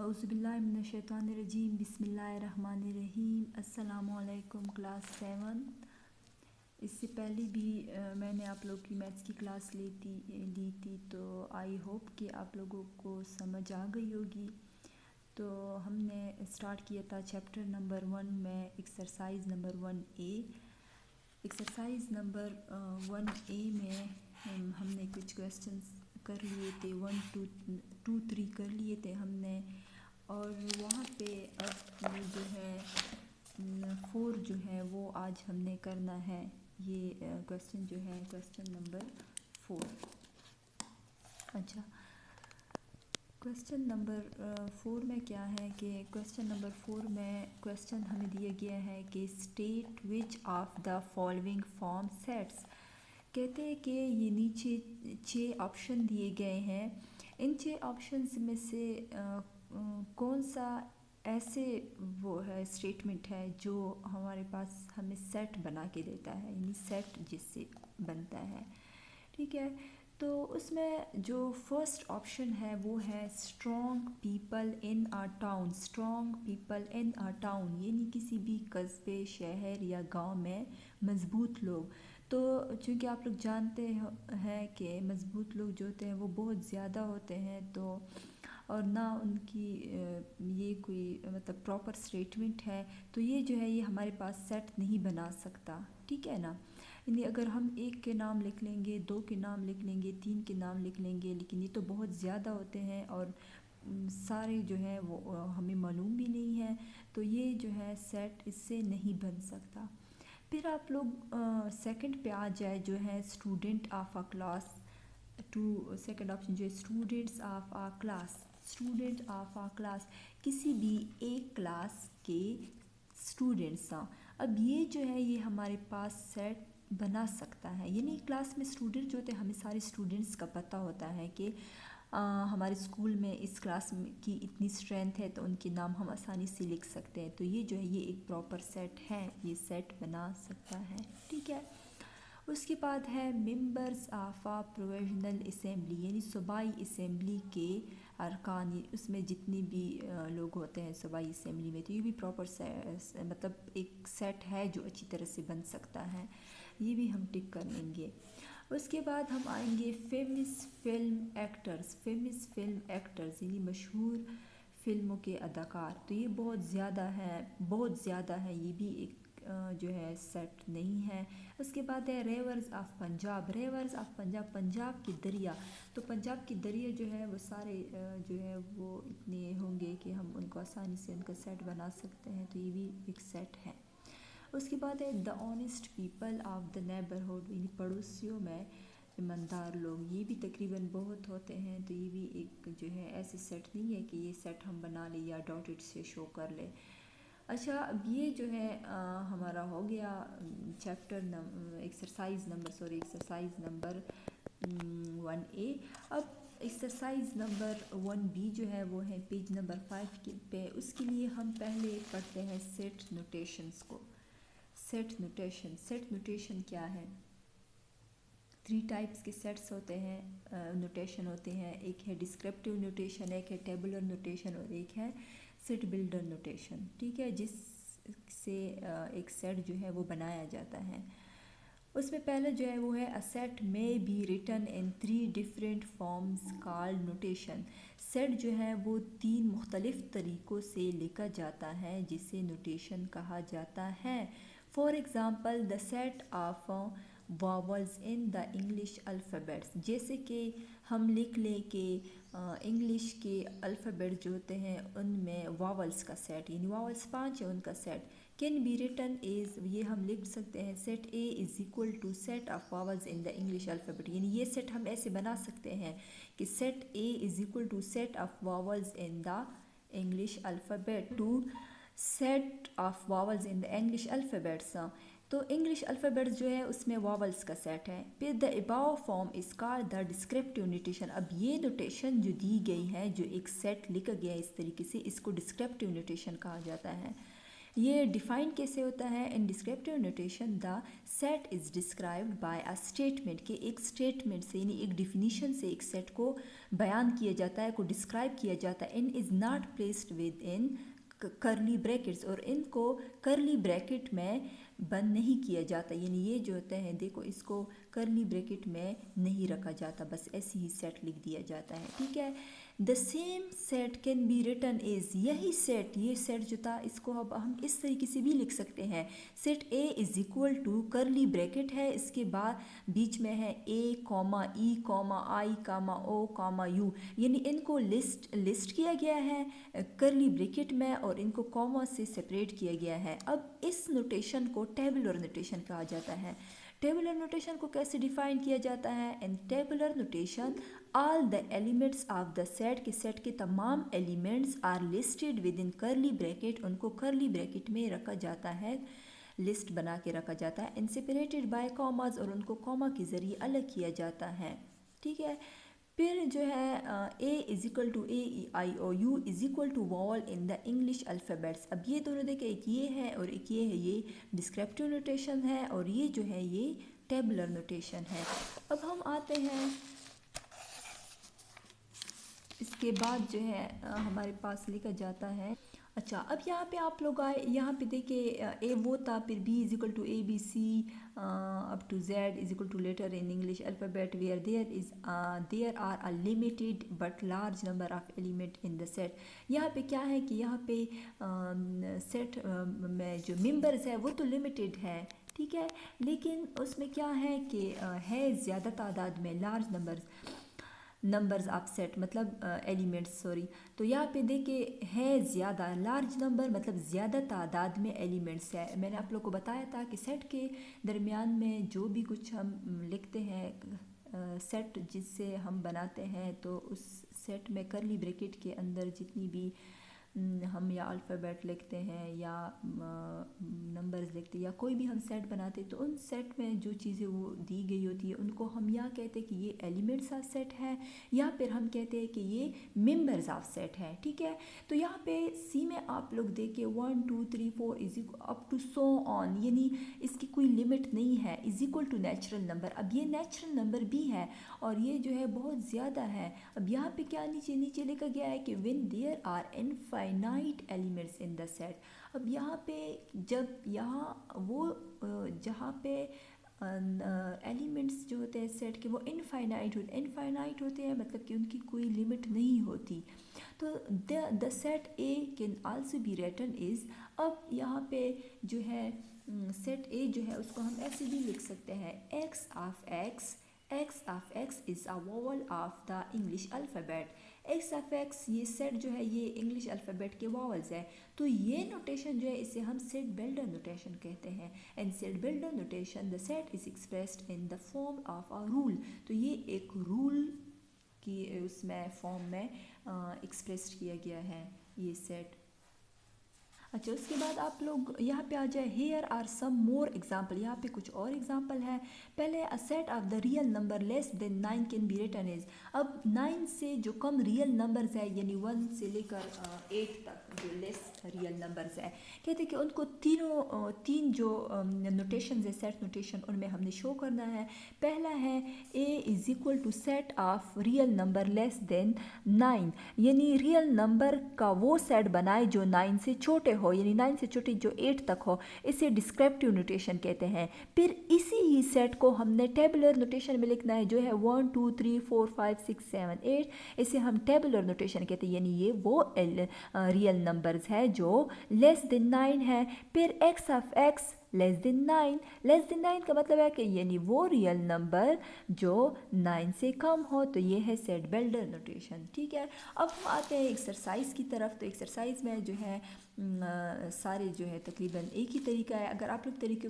औज़ुबिल्लाहिमिनश्शैतानिर्रजीम बिस्मिल्लाहिर्रहमानिर्रहीम। अस्सलामुअलैकुम क्लास 7। इससे पहले भी मैंने आप लोग की मैथ्स की क्लास ली थी, तो आई होप कि आप लोगों को समझ आ गई होगी। तो हमने स्टार्ट किया था चैप्टर नंबर 1 में exercise number 1A। Exercise number 1A में हमने कुछ क्वेश्चंस कर लिए थे, 1 2 3 कर लिए थे हमने। और वहाँ पे अब जो है 4 जो है वो आज हमने करना है। ये क्वेश्चन जो है क्वेश्चन नंबर 4। अच्छा, क्वेश्चन नंबर 4 में क्या है कि क्वेश्चन नंबर 4 में क्वेश्चन हमें दिया गया है कि state which of the following form sets. कहते हैं कि ये नीचे 6 ऑप्शन दिए गए हैं। इन 6 ऑप्शंस में से कौन सा ऐसे वो है स्टेटमेंट है जो हमारे पास हमें सेट बना के देता है, यानी सेट जिससे बनता है। ठीक है, तो उसमें जो फर्स्ट ऑप्शन है वो है strong people in a town. Strong people in a town यानी किसी भी कस्बे, शहर या गांव में मज़बूत लोग। तो चूँकि आप लोग जानते हैं कि मज़बूत लोग जो होते हैं वो बहुत ज़्यादा होते हैं, तो और ना उनकी ये कोई मतलब प्रॉपर स्टेटमेंट है, तो ये जो है ये हमारे पास सेट नहीं बना सकता। ठीक है ना, यानी अगर हम एक के नाम लिख लेंगे, 2 के नाम लिख लेंगे, 3 के नाम लिख लेंगे, लेकिन ये तो बहुत ज़्यादा होते हैं और सारे जो है वो हमें मालूम भी नहीं है, तो ये जो है सेट इससे नहीं बन सकता। फिर आप लोग सेकंड पे आ जाए जो है student of a class. Two second option जो है students of a class. Student of a class किसी भी एक क्लास के स्टूडेंट्स हैं। अब ये जो है ये हमारे पास सेट बना सकता है, यानी क्लास में स्टूडेंट जो होते हैं हमें सारे स्टूडेंट्स का पता होता है कि हमारे स्कूल में इस क्लास की इतनी स्ट्रेंथ है, तो उनके नाम हम आसानी से लिख सकते हैं। तो ये जो है ये एक प्रॉपर सेट है, ये सेट बना सकता है। ठीक है, उसके बाद है members of a provincial assembly, यानी सूबाई असेंबली के अरकान, उसमें जितने भी लोग होते हैं सूबाई असेंबली में, तो ये भी प्रॉपर मतलब एक सेट है जो अच्छी तरह से बन सकता है। ये भी हम टिक कर लेंगे। उसके बाद हम आएंगे famous film actors. Famous film actors यानी मशहूर फिल्मों के अदाकार, तो ये बहुत ज़्यादा है, बहुत ज़्यादा है, ये भी एक जो है सेट नहीं है। उसके बाद है रेवर्स ऑफ पंजाब। रेवर्स ऑफ पंजाब, पंजाब की दरिया, तो पंजाब की दरिया जो है वो सारे जो है वो इतने होंगे कि हम उनको आसानी से उनका सेट बना सकते हैं, तो ये भी एक सेट है। उसके बाद है the honest people of the neighbourhood, यानी पड़ोसियों में ईमानदार लोग, ये भी तकरीबन बहुत होते हैं, तो ये भी एक जो है ऐसे सेट नहीं है कि ये सेट हम बना ले या डॉटेड से शो कर ले। अच्छा, अब ये जो है हमारा हो गया एक्सरसाइज नंबर 1A। अब एक्सरसाइज नंबर 1B जो है वो है पेज नंबर 5 पे। उसके लिए हम पहले पढ़ते हैं सेट नोटेशंस को। सेट नोटेशन क्या है? 3 टाइप्स के सेट्स होते हैं, नोटेशन होते हैं। एक है डिस्क्रिप्टिव नोटेशन, एक है टेबुलर नोटेशन और एक है सेट बिल्डर नोटेशन। ठीक है, जिससे एक सेट जो है वो बनाया जाता है। उसमें पहले जो है वो है a set may be written in 3 different forms called notation. Set जो है वो 3 मुख्तलिफ तरीक़ों से लिखा जाता है जिसे नोटेशन कहा जाता है। For example the set of vowels in the English alphabets, जैसे कि हम लिख लें कि इंग्लिश के अल्फ़ाबेट जो होते हैं उनमें वावल्स का सेट, यानी वावल्स 5 है उनका set, can be written is, ये हम लिख सकते हैं set A is equal to set of vowels in the English alphabet. यानी ये सेट हम ऐसे बना सकते हैं कि set A is equal to set of vowels in the English alphabet to set of vowels in the English alphabets. तो English alphabets जो है उसमें वावल्स का सेट है। फिर the above form is called the descriptive notation. अब ये notation जो दी गई है, जो एक सेट लिखा गया है इस तरीके से, इसको डिस्क्रिप्टिव नोटेशन कहा जाता है। ये डिफाइन कैसे होता है? इन descriptive notation the set is described bye a statement, के एक स्टेटमेंट से यानी एक डिफिनीशन से एक सेट को बयान किया जाता है, को डिस्क्राइब किया जाता है। In is not placed within curly brackets, और इनको करली ब्रैकेट में बंद नहीं किया जाता, यानी ये जो होते हैं देखो इसको करली ब्रैकेट में नहीं रखा जाता, बस ऐसे ही सेट लिख दिया जाता है, ठीक है। The same set can be written as, यही सेट, ये सेट जो था इसको अब हम इस तरीके से भी लिख सकते हैं। Set A is equal to curly bracket है, इसके बाद बीच में है A comma E comma I comma O comma U, यानी इनको लिस्ट किया गया है करली ब्रैकेट में और इनको कॉमा से सेपरेट किया गया है। अब इस नोटेशन को टेबुलर नोटेशन कहा जाता है। टेबुलर नोटेशन को कैसे डिफाइन किया जाता है? In tabular notation all the elements of the set, के सेट के तमाम elements are listed within curly bracket, उनको करली ब्रैकेट में रखा जाता है, लिस्ट बना के रखा जाता है। इन सेपरेटेड बाय कॉमाज, और उनको कॉमा के ज़रिए अलग किया जाता है, ठीक है। फिर जो है A is equal to A I O U is equal to vowel in the English alphabets. अब ये दोनों देखें, एक ये है और एक ये है, ये डिस्क्रिप्टिव नोटेशन है और ये जो है ये टेबुलर नोटेशन है। अब हम आते हैं, इसके बाद जो है हमारे पास लिखा जाता है। अच्छा, अब यहाँ पे आप लोग आए, यहाँ पे देखिए ए वो था, फिर B is equal to A B C up to Z is equal to letter in English alphabet where there are a limited but large number of element in the set. यहाँ पे क्या है कि यहाँ पे सेट में जो members है वो तो लिमिटेड है, ठीक है, लेकिन उसमें क्या है कि है ज़्यादा तादाद में, लार्ज नंबर्स ऑफ सेट मतलब एलिमेंट्स सॉरी। तो यहाँ पे देखिए है ज़्यादा, लार्ज नंबर मतलब ज़्यादा तादाद में एलिमेंट्स है। मैंने आप लोग को बताया था कि सेट के दरमियान में जो भी कुछ हम लिखते हैं सेट जिससे हम बनाते हैं, तो उस सेट में करली ब्रैकेट के अंदर जितनी भी हम या अल्फ़ाबेट लिखते हैं या नंबर्स लिखते हैं या कोई भी हम सेट बनाते हैं, तो उन सेट में जो चीज़ें वो दी गई होती है उनको हम या कहते हैं कि ये एलिमेंट्स ऑफ सेट है, या फिर हम कहते हैं कि ये मेंबर्स ऑफ सेट है, ठीक है। तो यहाँ पे सी में आप लोग देखिए 1 2 3 4 is up to so on, यानी इसकी कोई लिमिट नहीं है, is equal to natural number. अब ये नेचुरल नंबर भी है और ये जो है बहुत ज़्यादा है। अब यहाँ पे क्या नीचे नीचे लिखा गया है कि when there are infinite elements in the set. अब यहाँ पे जब यहाँ वो जहाँ पे एलिमेंट्स जो होते हैं सेट के वो इनफाइनाइट होते हैं, मतलब कि उनकी कोई लिमिट नहीं होती। तो the set A can also be written is, अब यहाँ पे जो है सेट ए जो है उसको हम ऐसे भी लिख सकते हैं, x of x is a vowel of the English alphabet। x of x ये सेट जो है ये इंग्लिश अल्फ़ाबेट के वॉवल्स है। तो ये नोटेशन जो है इसे हम सेट बिल्डर नोटेशन कहते हैं। And set builder notation the set is expressed in the form of a rule. तो ये एक रूल की उसमें फॉर्म में एक्सप्रेस किया गया है ये सेट। अच्छा, उसके बाद आप लोग यहाँ पे आ जाए, here are some more example, यहाँ पे कुछ और एग्जाम्पल है। पहले a set of the real number less than 9 can be written as. अब 9 से जो कम रियल नंबर्स है, यानी 1 से लेकर 8 तक जो लेस रियल नंबर्स है, कहते हैं कि उनको तीन जो नोटेशन है सेट नोटेशन, उनमें हमने शो करना है। पहला है A is equal to set of real number less than 9, यानी रियल नंबर का वो सेट बनाए जो 9 से छोटे हो, यानी 9 से छोटी जो 8 तक हो, इसे डिस्क्रिप्टिव नोटेशन कहते हैं। फिर इसी ही सेट को हमने टेबुलर नोटेशन में लिखना है, जो है 1 2 3 4 5 6 7 8, इसे हम टेबुलर नोटेशन कहते हैं, यानी ये वो रियल नंबर्स है जो लेस देन 9 है। फिर x of x less than 9 का मतलब है कि यानी वो रियल नंबर जो 9 से कम हो, तो ये है सेट बिल्डर नोटेशन, ठीक है। अब हम आते हैं एक्सरसाइज की तरफ। तो एक्सरसाइज में जो है सारे जो है तकरीबन एक ही तरीका है। अगर आप लोग तरीके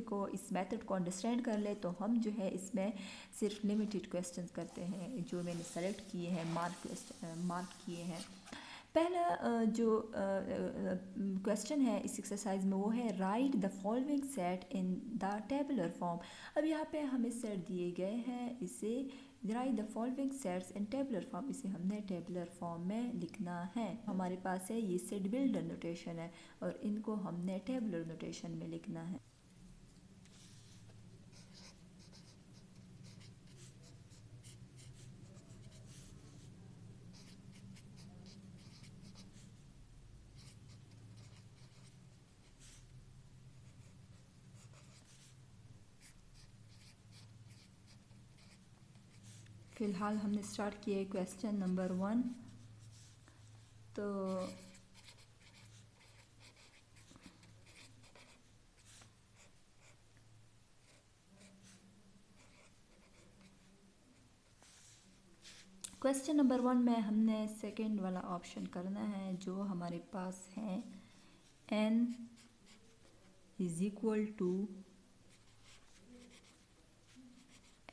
को इस मेथड को अंडरस्टैंड कर ले, तो हम जो है इसमें सिर्फ लिमिटेड क्वेश्चंस करते हैं जो मैंने सेलेक्ट किए हैं, मार्क किए हैं। पहला जो क्वेश्चन है इस एक्सरसाइज में वो है right the following set in the tabular form. अब यहाँ पे हमें सेट दिए गए हैं, इसे right the following sets in tabular form, इसे हमने टेबुलर फॉर्म में लिखना है। हमारे पास है ये सेट बिल्डर नोटेशन है और इनको हमने टेबुलर नोटेशन में लिखना है। फ़िलहाल हमने स्टार्ट किया है क्वेश्चन नंबर 1। तो क्वेश्चन नंबर 1 में हमने सेकंड वाला ऑप्शन करना है, जो हमारे पास है n is equal to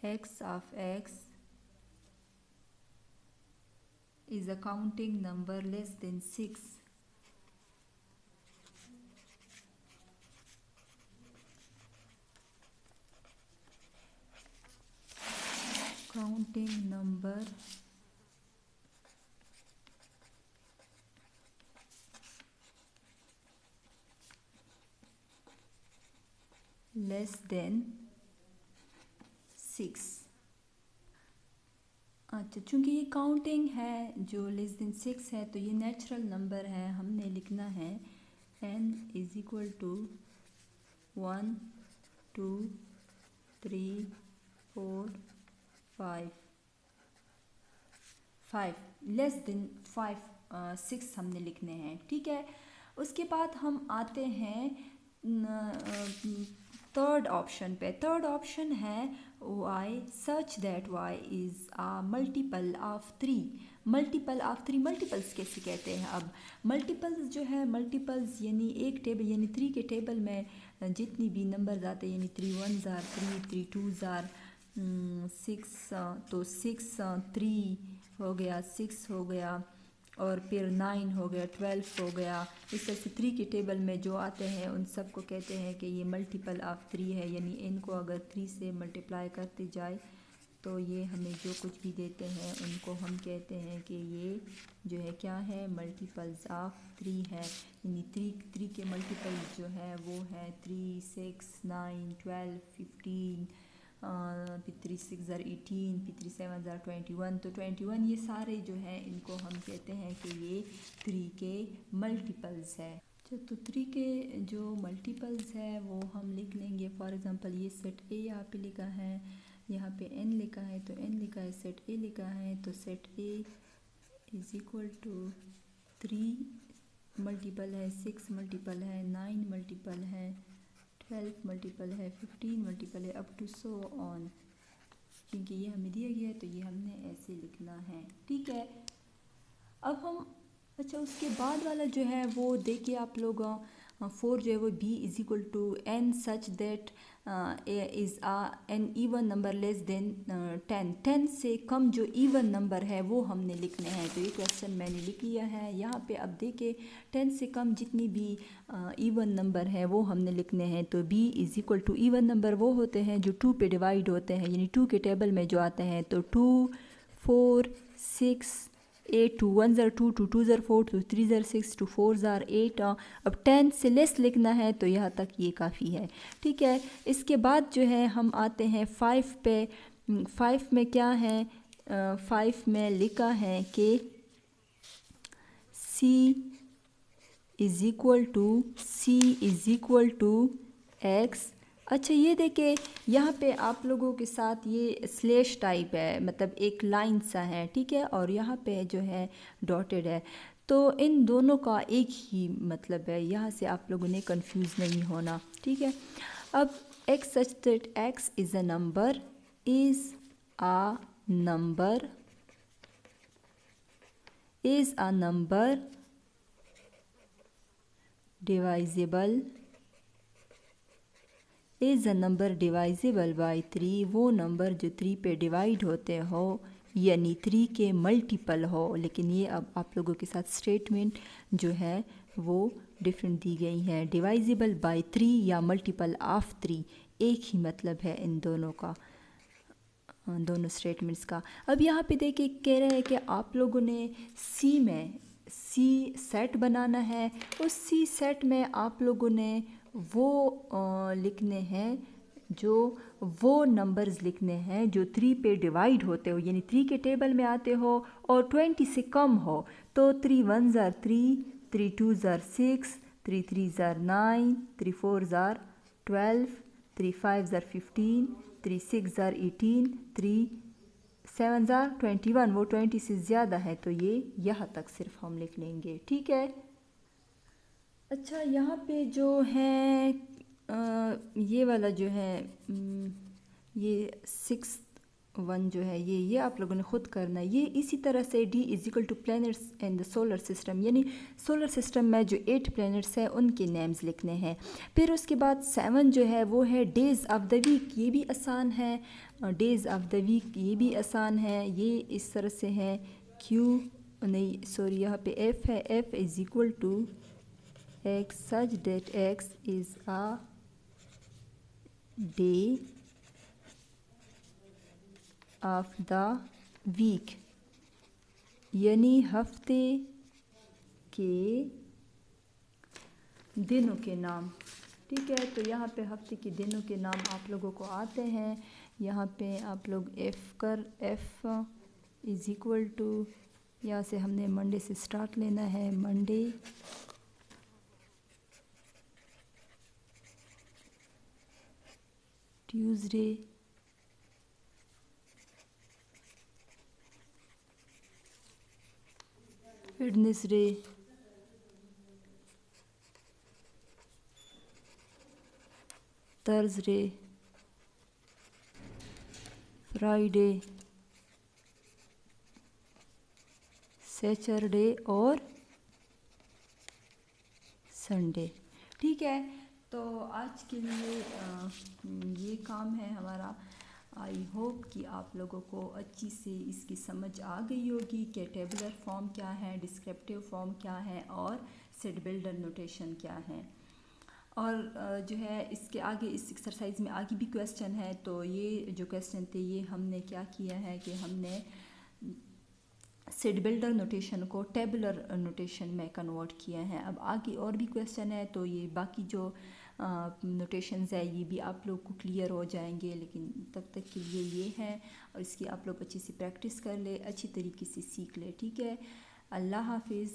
x of x is a counting number less than 6. Counting number less than 6। अच्छा, चूँकि ये काउंटिंग है जो लेस देन 6 है, तो ये नेचुरल नंबर है। हमने लिखना है n is equal to 1 2 3 4 5 less than 6 हमने लिखने हैं, ठीक है। उसके बाद हम आते हैं थर्ड ऑप्शन पे। थर्ड ऑप्शन है y such that y is a multiple of 3। Multiple of 3, multiples कैसे कहते हैं? अब मल्टीपल्स जो है, मल्टीपल्स यानी एक टेबल यानी 3 के टेबल में जितनी भी नंबर्स आते हैं, यानी 3 1s are 3, 3 2s are 6, तो 6 3 हो गया, 6 हो गया, और फिर 9 हो गया, 12 हो गया। इस तरह से 3 के टेबल में जो आते हैं उन सब को कहते हैं कि ये मल्टीपल ऑफ 3 है, यानी इनको अगर 3 से मल्टीप्लाई करते जाए तो ये हमें जो कुछ भी देते हैं उनको हम कहते हैं कि ये जो है क्या है, मल्टीपल्स ऑफ 3 है। यानी 3 के मल्टीपल्स जो है वो है 3 6 9 12 15, फिर 3 6 18, फिर 3 7 21। तो 21 ये सारे जो हैं इनको हम कहते हैं कि ये 3 के मल्टीपल्स है। तो 3 के जो मल्टीपल्स है वो हम लिख लेंगे। फॉर एग्जांपल ये सेट ए यहाँ पे लिखा है, यहाँ पे n लिखा है, तो n लिखा है, सेट ए लिखा है, तो set A is equal to 3 multiple है, 6 मल्टीपल है, 9 मल्टीपल है, 12 मल्टीपल है, 15 मल्टीपल है, अप टू सो ऑन। क्योंकि ये हमें दिया गया है तो ये हमने ऐसे लिखना है, ठीक है। अब हम अच्छा उसके बाद वाला जो है वो देखिए आप लोग, 4 जो है वो b is equal to n such that is an even number less than 10 से कम जो ईवन नंबर है वो हमने लिखने हैं। तो ये क्वेश्चन मैंने लिख लिया है यहाँ पे। अब देखिए 10 से कम जितनी भी ईवन नंबर है वो हमने लिखने हैं। तो b is equal to even number वो होते हैं जो 2 पे डिवाइड होते हैं, यानी 2 के टेबल में जो आते हैं। तो 2 4 6 8, 2 1s are 2, 2 2s are 4, 2 3s are 6, 2 4s are 8। अब 10 से लेस लिखना है तो यहाँ तक ये काफ़ी है, ठीक है। इसके बाद जो है हम आते हैं 5 पे। 5 में क्या है, 5 में लिखा है कि c is equal to x। अच्छा ये देखिए यहाँ पे आप लोगों के साथ ये स्लैश टाइप है, मतलब एक लाइन सा है, ठीक है, और यहाँ पे जो है डॉटेड है। तो इन दोनों का एक ही मतलब है, यहाँ से आप लोगों ने कंफ्यूज नहीं होना, ठीक है। अब x such that x is a number divisible by 3, वो नंबर जो 3 पे डिवाइड होते हो, यानी 3 के मल्टीपल हो। लेकिन ये अब आप लोगों के साथ स्टेटमेंट जो है वो डिफरेंट दी गई है। डिवाइजेबल बाय 3 या मल्टीपल ऑफ 3 एक ही मतलब है इन दोनों का। दोनों स्टेटमेंट्स का। अब यहाँ पे देखिए कह रहे हैं कि आप लोगों ने सी में सी सेट बनाना है। उस सी सेट में आप लोगों ने वो लिखने हैं जो वो नंबर्स लिखने हैं जो 3 पे डिवाइड होते हो, यानी 3 के टेबल में आते हो और 20 से कम हो। तो 3 1 ज़ार 3, 3 2 ज़ार 6, 3 3 ज़ार 9, 3 4 ज़ार 12, 3 5 ज़ार 15, 3 6 ज़ार 18, 3 7 ज़ार 21। वो 20 से ज़्यादा है तो ये यहाँ तक सिर्फ हम लिख लेंगे, ठीक है। अच्छा, यहाँ पे जो है ये वाला जो है ये 6 1 जो है ये आप लोगों ने ख़ुद करना है। ये इसी तरह से D = to planets in the solar system, यानी सोलर सिस्टम में जो 8 प्लैनेट्स हैं उनके नेम्स लिखने हैं। फिर उसके बाद 7 जो है वो है डेज़ ऑफ द वीक, ये भी आसान है। डेज़ ऑफ द वीक ये भी आसान है। ये इस तरह से है यहाँ पे F है। F = X such that X is a day of the week, यानी हफ्ते के दिनों के नाम, ठीक है। तो यहाँ पे हफ्ते के दिनों के नाम आप लोगों को आते हैं। यहाँ पे आप लोग F = यहाँ से हमने मंडे से स्टार्ट लेना है। Monday, Tuesday, Wednesday, Thursday, Friday, Saturday और संडे, ठीक है। तो आज के लिए ये काम है हमारा। आई होप कि आप लोगों को अच्छी से इसकी समझ आ गई होगी कि टेबुलर फॉर्म क्या है, डिस्क्रिप्टिव फॉर्म क्या है और सेट बिल्डर नोटेशन क्या है। और जो है इसके आगे इस एक्सरसाइज में आगे भी क्वेश्चन है। तो ये जो क्वेश्चन थे ये हमने क्या किया है कि हमने सेट बिल्डर नोटेशन को टेबुलर नोटेशन में कन्वर्ट किया है। अब आगे और भी क्वेश्चन है तो ये बाकी जो नोटेशंस है ये भी आप लोग को क्लियर हो जाएंगे, लेकिन तब तक के लिए ये है और इसकी आप लोग अच्छी से प्रैक्टिस कर ले, अच्छी तरीके से सीख ले, ठीक है। अल्लाह हाफिज़।